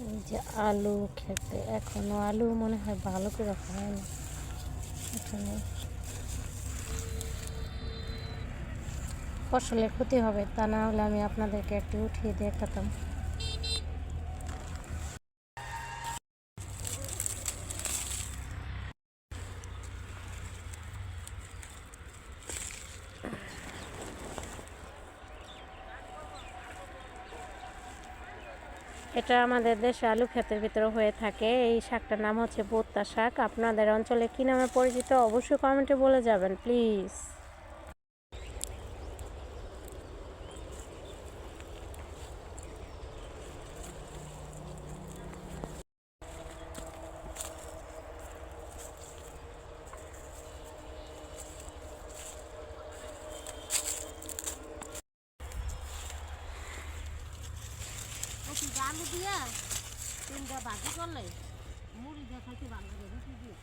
এই যে আলু খেতে এখনো আলু মনে হয় ভালো করে হয় না এখানে। ফসলের ক্ষতি হবে, তা না হলে আমি আপনাদেরকে একটু উঠিয়ে দেখাতাম। এটা আমাদের দেশে আলু ক্ষেতের ভিতরে হয়ে থাকে। এই শাকটার নাম হচ্ছে বোত্তা শাক। আপনাদের অঞ্চলে কী নামে পরিচিত অবশ্যই কমেন্টে বলে যাবেন প্লিজ। আলু দিয়া তিনটা ভাজি করলে মুড়ি দিয়ে খাইতে ভালো লাগে রুটি দিয়ে।